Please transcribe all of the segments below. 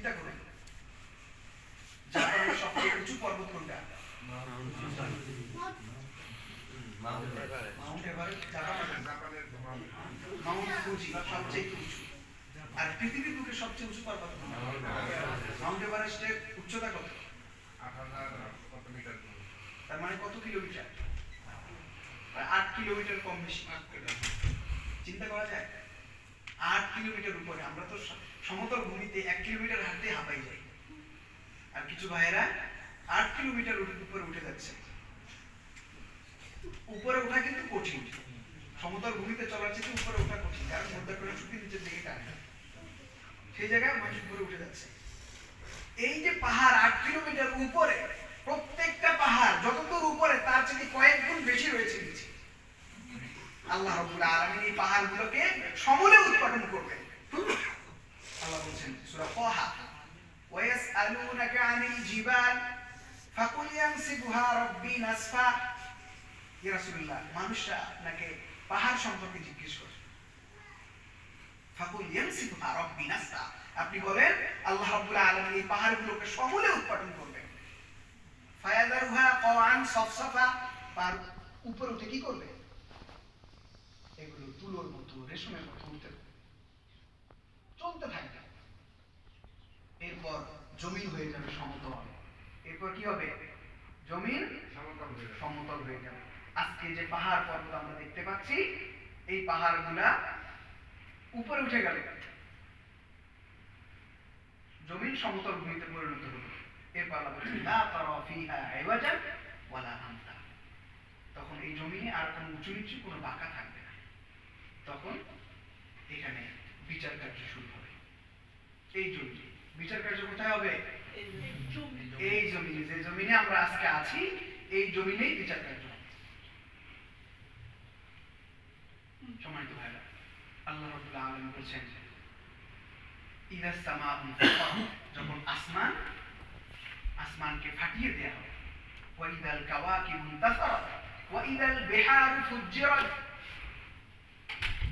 চিন্তা করুন, জাপানের সবচেয়ে উঁচু পর্বত কোনটা? Mount Everest. মাউন্ট ফুজি সবচেয়ে উঁচু। আর পৃথিবীর বুকে সবচেয়ে উঁচু পর্বত মাউন্ট এভারেস্টের উচ্চতা কত? 8000 মিটার। তার মানে কত কিলোমিটার? 8 কিলোমিটার কম বেশি। চিন্তা করা যায়, 8 কিলোমিটার উপরে। আমরা তো সমতল ভূমিতে 1 কিলোমিটার হাঁটতে হাঁপাই যাই, আর কিছু ভাইয়েরা 8 কিলোমিটার উপরে উঠে যাচ্ছে। উপরে ওঠা কিন্তু কঠিন, সমতল ভূমিতে চলার চেয়ে উপরে ওঠা কঠিন, কারণ মধ্যে করে শুকিয়ে নিচের দিকে টানে, সেই জায়গায় মানুষ উপরে উঠে যাচ্ছে। এই যে পাহাড় 8 কিলোমিটার উপরে, প্রত্যেকটা পাহাড় যতদূর উপরে তার চেয়ে কয়েক গুণ বেশি রয়েছে নিচে। আল্লাহ রাব্বুল আলামিন এই পাহাড়গুলোকে সমূলে উৎপাদন করবেন। আল্লাহ বলেন সূরা তাহা, ওয়া ইয়াসআলুনাকা আনিল জিবাল ফাকুল ইয়ামসিকুহা রাব্বি নাসফা। ইয়া রাসূলুল্লাহ, মানুষরা আপনাকে পাহাড় সম্পর্কে জিজ্ঞেস করে, ফাকুল ইয়ামসিকুহা রাব্বি নাসফা, আপনি বলেন আল্লাহ রাব্বুল আলামিন এই পাহাড়গুলোকে সমূলে উৎপাদন করবেন। ফায়াদারুহা কাওয়ান সফসফা, তার উপরে উঠে কি করবে? এগুলো তুলোর মতো, রেশমের মতো উঠতে চলতে থাকবে। এরপর জমিন হয়ে যাবে সমতল। এরপর কি হবে? জমিন সমতল হয়ে যাবে। আজকে যে পাহাড় পর্বত আমরা দেখতে পাচ্ছি, এই পাহাড়গুলা উপরে উঠে গেলে জমিন সমতল ভূমিতে পরিণত হবে। এরপর আল্লাহ বলেন লা তারা ফিহা আইওয়াজান ওয়ালা আমতা, তখন এই জমিনে আর কোনো উঁচু নিচু কোনো বাঁকা থাকবে না। তখন এখানে বিচার কার্য শুরু হবে। এই জমিনে বিচার কার্য কোথায় হবে? এই জমিনে, যে জমিনে আমরা আজকে আছি, এই জমিনেই বিচার কার্য হবে। সম্মানিত ভাইরা, আল্লাহ রাব্বুল আলামিন বলেছেন ইযা সামাউ ফাতারাত, যখন আসমানকে ফাটিয়ে দেয়া হবে, ওয়া ইযাল কাওয়াকিবু ইনতাসারাত ওয়া ইযাল বিহারু ফুজ্জিরাত।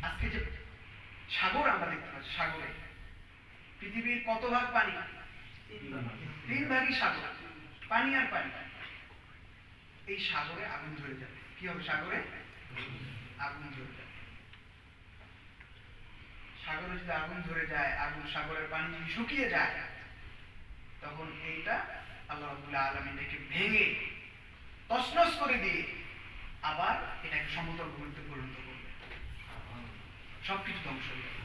আজকে যে সাগর আমরা দেখতে পাচ্ছি, সাগরে পৃথিবীর কত ভাগ পানি? 3 ভাগই সাগর, পানি আর পানি। এই সাগরে আগুন ধরে যাবে। কি হবে? সাগরে আগুন ধরে যাবে। সাগরে যদি আগুন ধরে যায়, আগুন সাগরের পানি যদি শুকিয়ে যায়, তখন এইটা আল্লাহ রাব্বুল আলামিন এটাকে ভেঙে তছনছ করে দিয়ে আবার এটাকে সমতল ভূমিতে পরিণত করবে, সবকিছু ধ্বংস হয়ে যাবে।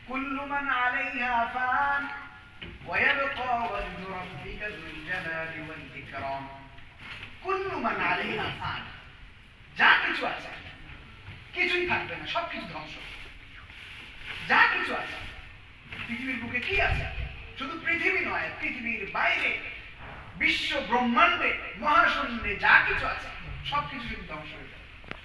কুল্লু মান আলাইহা ফান ওয়া ইয়াবকা ওয়াজহু রাব্বিকা যুল জালালি ওয়াল ইকরাম। কুল্লু মান আলাইহা ফান, যা কিছু আছে কিছুই থাকবে না, সবকিছু ধ্বংস। যা কিছু আছে পৃথিবীর বুকে, কি আছে? শুধু পৃথিবী নয়, পৃথিবীর বাইরে বিশ্ব ব্রহ্মাণ্ডে মহাশূন্যে যা কিছু আছে সবকিছু ধ্বংস হয়ে যাবে।